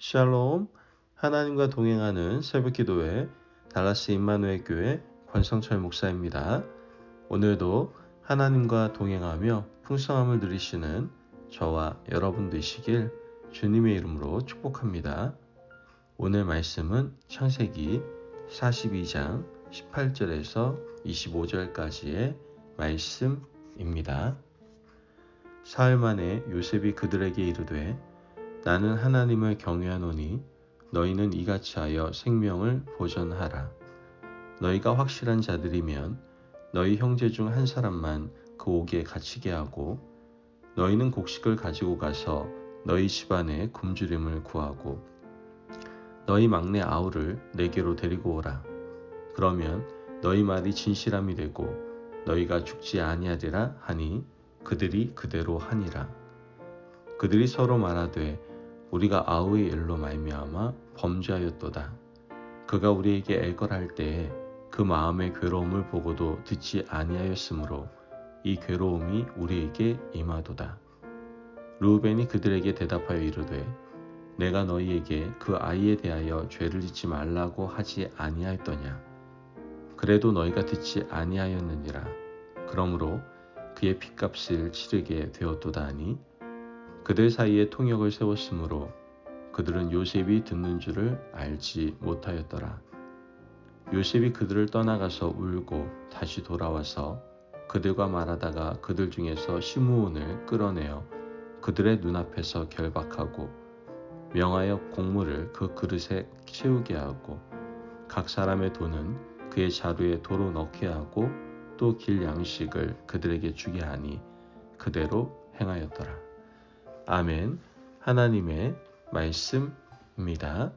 샬롬, 하나님과 동행하는 새벽기도회 달라스 임마누엘 교회 권성철 목사입니다. 오늘도 하나님과 동행하며 풍성함을 누리시는 저와 여러분 되시길 주님의 이름으로 축복합니다. 오늘 말씀은 창세기 42장 18절에서 25절까지의 말씀입니다. 사흘 만에 요셉이 그들에게 이르되 나는 하나님을 경외하노니 너희는 이같이 하여 생명을 보전하라. 너희가 확실한 자들이면 너희 형제 중 한 사람만 그 옥에 갇히게 하고 너희는 곡식을 가지고 가서 너희 집안에 굶주림을 구하고 너희 막내 아우를 내게로 데리고 오라. 그러면 너희 말이 진실함이 되고 너희가 죽지 아니하리라 하니 그들이 그대로 하니라. 그들이 서로 말하되 우리가 아우의 일로 말미암아 범죄하였도다. 그가 우리에게 애걸할 때에 그 마음의 괴로움을 보고도 듣지 아니하였으므로 이 괴로움이 우리에게 임하도다. 르우벤이 그들에게 대답하여 이르되 내가 너희에게 그 아이에 대하여 죄를 짓지 말라고 하지 아니하였더냐. 그래도 너희가 듣지 아니하였느니라. 그러므로 그의 핏값을 치르게 되었도다 하니 그들 사이에 통역을 세웠으므로 그들은 요셉이 듣는 줄을 알지 못하였더라. 요셉이 그들을 떠나가서 울고 다시 돌아와서 그들과 말하다가 그들 중에서 시므온을 끌어내어 그들의 눈앞에서 결박하고 명하여 곡물을 그 그릇에 채우게 하고 각 사람의 돈은 그의 자루에 도로 넣게 하고 또 길 양식을 그들에게 주게 하니 그대로 행하였더라. 아멘. 하나님의 말씀입니다.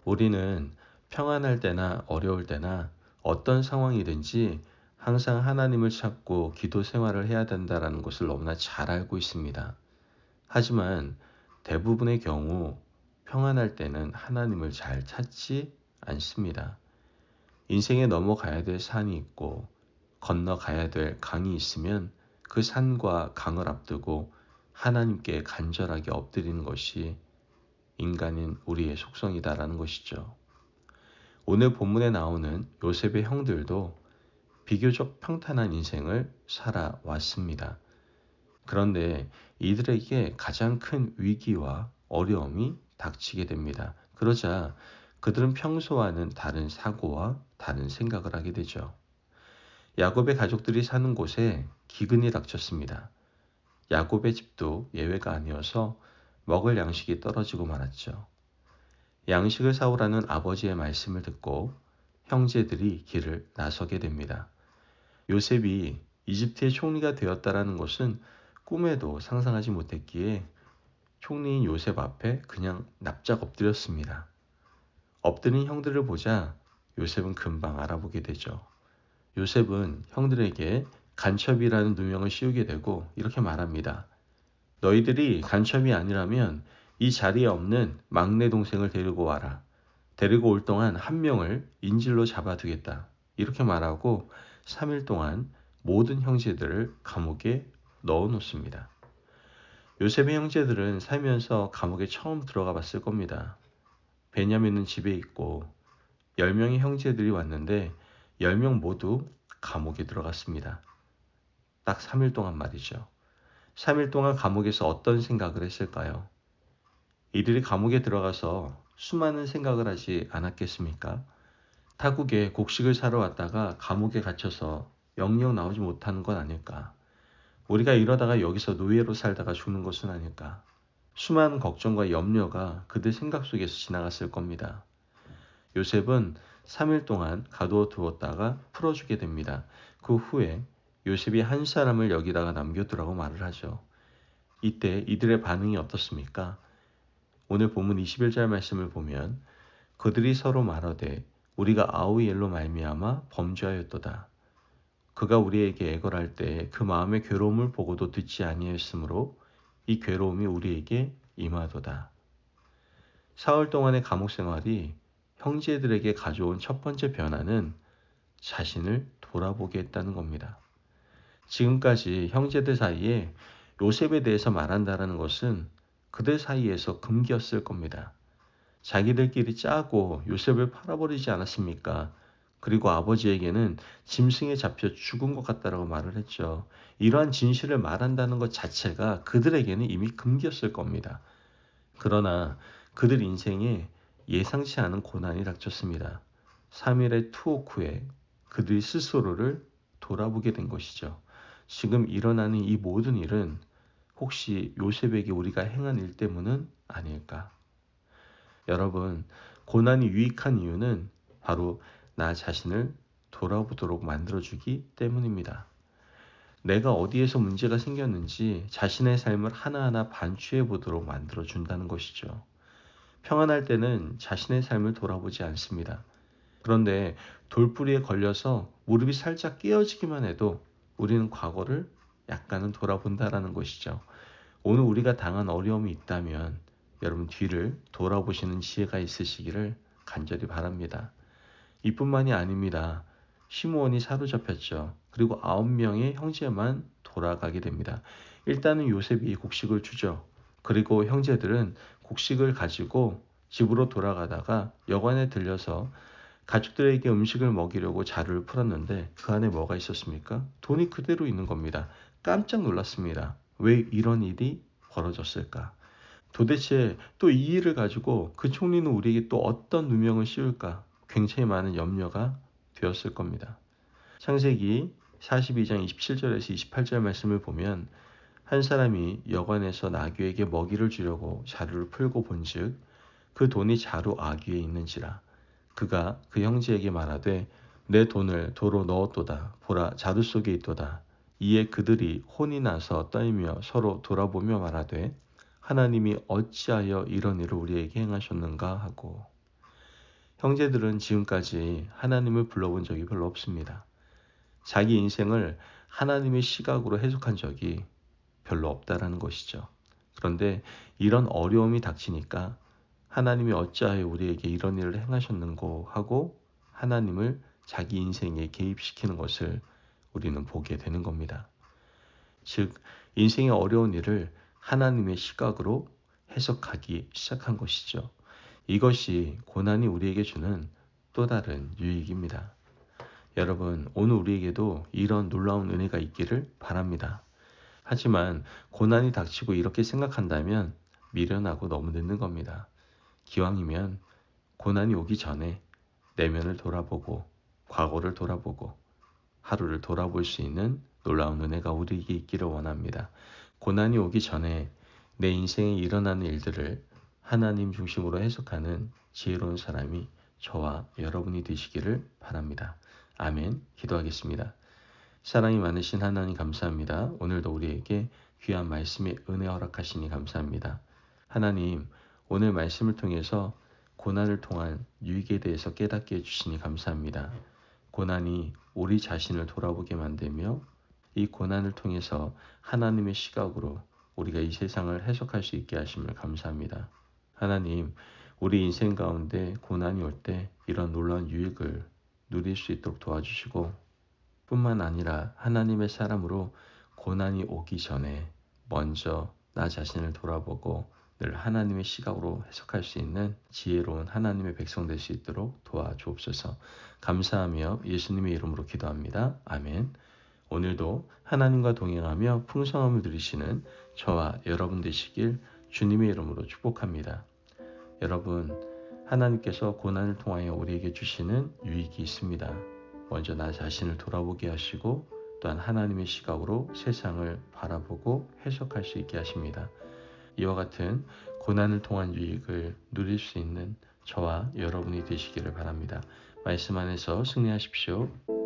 우리는 평안할 때나 어려울 때나 어떤 상황이든지 항상 하나님을 찾고 기도 생활을 해야 된다는 것을 너무나 잘 알고 있습니다. 하지만 대부분의 경우 평안할 때는 하나님을 잘 찾지 않습니다. 인생에 넘어가야 될 산이 있고 건너가야 될 강이 있으면 그 산과 강을 앞두고 하나님께 간절하게 엎드리는 것이 인간인 우리의 속성이다라는 것이죠. 오늘 본문에 나오는 요셉의 형들도 비교적 평탄한 인생을 살아왔습니다. 그런데 이들에게 가장 큰 위기와 어려움이 닥치게 됩니다. 그러자 그들은 평소와는 다른 사고와 다른 생각을 하게 되죠. 야곱의 가족들이 사는 곳에 기근이 닥쳤습니다. 야곱의 집도 예외가 아니어서 먹을 양식이 떨어지고 말았죠. 양식을 사오라는 아버지의 말씀을 듣고 형제들이 길을 나서게 됩니다. 요셉이 이집트의 총리가 되었다라는 것은 꿈에도 상상하지 못했기에 총리인 요셉 앞에 그냥 납작 엎드렸습니다. 엎드린 형들을 보자 요셉은 금방 알아보게 되죠. 요셉은 형들에게 간첩이라는 누명을 씌우게 되고 이렇게 말합니다. 너희들이 간첩이 아니라면 이 자리에 없는 막내 동생을 데리고 와라. 데리고 올 동안 한 명을 인질로 잡아두겠다. 이렇게 말하고 3일 동안 모든 형제들을 감옥에 넣어놓습니다. 요셉의 형제들은 살면서 감옥에 처음 들어가 봤을 겁니다. 베냐민은 집에 있고 10명의 형제들이 왔는데 10명 모두 감옥에 들어갔습니다. 딱 3일 동안 말이죠. 3일 동안 감옥에서 어떤 생각을 했을까요? 이들이 감옥에 들어가서 수많은 생각을 하지 않았겠습니까? 타국에 곡식을 사러 왔다가 감옥에 갇혀서 영영 나오지 못하는 건 아닐까? 우리가 이러다가 여기서 노예로 살다가 죽는 것은 아닐까? 수많은 걱정과 염려가 그들 생각 속에서 지나갔을 겁니다. 요셉은 3일 동안 가두어 두었다가 풀어주게 됩니다. 그 후에 요셉이 한 사람을 여기다가 남겨두라고 말을 하죠. 이때 이들의 반응이 어떻습니까? 오늘 본문 21절 말씀을 보면 그들이 서로 말하되 우리가 아우의 일로 말미암아 범죄하였도다. 그가 우리에게 애걸할 때 그 마음의 괴로움을 보고도 듣지 아니하였으므로 이 괴로움이 우리에게 임하도다. 사흘 동안의 감옥 생활이 형제들에게 가져온 첫 번째 변화는 자신을 돌아보게 했다는 겁니다. 지금까지 형제들 사이에 요셉에 대해서 말한다는 것은 그들 사이에서 금기였을 겁니다. 자기들끼리 짜고 요셉을 팔아버리지 않았습니까? 그리고 아버지에게는 짐승에 잡혀 죽은 것 같다라고 말을 했죠. 이러한 진실을 말한다는 것 자체가 그들에게는 이미 금기였을 겁니다. 그러나 그들 인생에 예상치 않은 고난이 닥쳤습니다. 3일의 투옥 후에 그들이 스스로를 돌아보게 된 것이죠. 지금 일어나는 이 모든 일은 혹시 요셉에게 우리가 행한 일 때문은 아닐까? 여러분, 고난이 유익한 이유는 바로 나 자신을 돌아보도록 만들어주기 때문입니다. 내가 어디에서 문제가 생겼는지 자신의 삶을 하나하나 반추해 보도록 만들어준다는 것이죠. 평안할 때는 자신의 삶을 돌아보지 않습니다. 그런데 돌부리에 걸려서 무릎이 살짝 깨어지기만 해도 우리는 과거를 약간은 돌아본다라는 것이죠. 오늘 우리가 당한 어려움이 있다면 여러분 뒤를 돌아보시는 지혜가 있으시기를 간절히 바랍니다. 이뿐만이 아닙니다. 시므온이 사로잡혔죠. 그리고 9명의 형제만 돌아가게 됩니다. 일단은 요셉이 곡식을 주죠. 그리고 형제들은 곡식을 가지고 집으로 돌아가다가 여관에 들려서 가족들에게 음식을 먹이려고 자루를 풀었는데 그 안에 뭐가 있었습니까? 돈이 그대로 있는 겁니다. 깜짝 놀랐습니다. 왜 이런 일이 벌어졌을까? 도대체 또 이 일을 가지고 그 총리는 우리에게 또 어떤 누명을 씌울까? 굉장히 많은 염려가 되었을 겁니다. 창세기 42장 27절에서 28절 말씀을 보면 한 사람이 여관에서 나귀에게 먹이를 주려고 자루를 풀고 본즉 그 돈이 자루 아귀에 있는지라 그가 그 형제에게 말하되 내 돈을 도로 넣었도다 보라 자루 속에 있도다 이에 그들이 혼이 나서 떨며 서로 돌아보며 말하되 하나님이 어찌하여 이런 일을 우리에게 행하셨는가 하고 형제들은 지금까지 하나님을 불러본 적이 별로 없습니다. 자기 인생을 하나님의 시각으로 해석한 적이 별로 없다라는 것이죠. 그런데 이런 어려움이 닥치니까 하나님이 어찌하여 우리에게 이런 일을 행하셨는고 하고 하나님을 자기 인생에 개입시키는 것을 우리는 보게 되는 겁니다. 즉 인생의 어려운 일을 하나님의 시각으로 해석하기 시작한 것이죠. 이것이 고난이 우리에게 주는 또 다른 유익입니다. 여러분, 오늘 우리에게도 이런 놀라운 은혜가 있기를 바랍니다. 하지만 고난이 닥치고 이렇게 생각한다면 미련하고 너무 늦는 겁니다. 기왕이면 고난이 오기 전에 내면을 돌아보고 과거를 돌아보고 하루를 돌아볼 수 있는 놀라운 은혜가 우리에게 있기를 원합니다. 고난이 오기 전에 내 인생에 일어나는 일들을 하나님 중심으로 해석하는 지혜로운 사람이 저와 여러분이 되시기를 바랍니다. 아멘. 기도하겠습니다. 사랑이 많으신 하나님 감사합니다. 오늘도 우리에게 귀한 말씀의 은혜 허락하시니 감사합니다. 하나님, 오늘 말씀을 통해서 고난을 통한 유익에 대해서 깨닫게 해주시니 감사합니다. 고난이 우리 자신을 돌아보게 만들며 이 고난을 통해서 하나님의 시각으로 우리가 이 세상을 해석할 수 있게 하심을 감사합니다. 하나님, 우리 인생 가운데 고난이 올 때 이런 놀라운 유익을 누릴 수 있도록 도와주시고 뿐만 아니라 하나님의 사람으로 고난이 오기 전에 먼저 나 자신을 돌아보고 늘 하나님의 시각으로 해석할 수 있는 지혜로운 하나님의 백성 될 수 있도록 도와주옵소서. 감사하며 예수님의 이름으로 기도합니다. 아멘. 오늘도 하나님과 동행하며 풍성함을 누리시는 저와 여러분 되시길 주님의 이름으로 축복합니다. 여러분, 하나님께서 고난을 통하여 우리에게 주시는 유익이 있습니다. 먼저 나 자신을 돌아보게 하시고 또한 하나님의 시각으로 세상을 바라보고 해석할 수 있게 하십니다. 이와 같은 고난을 통한 유익을 누릴 수 있는 저와 여러분이 되시기를 바랍니다. 말씀 안에서 승리하십시오.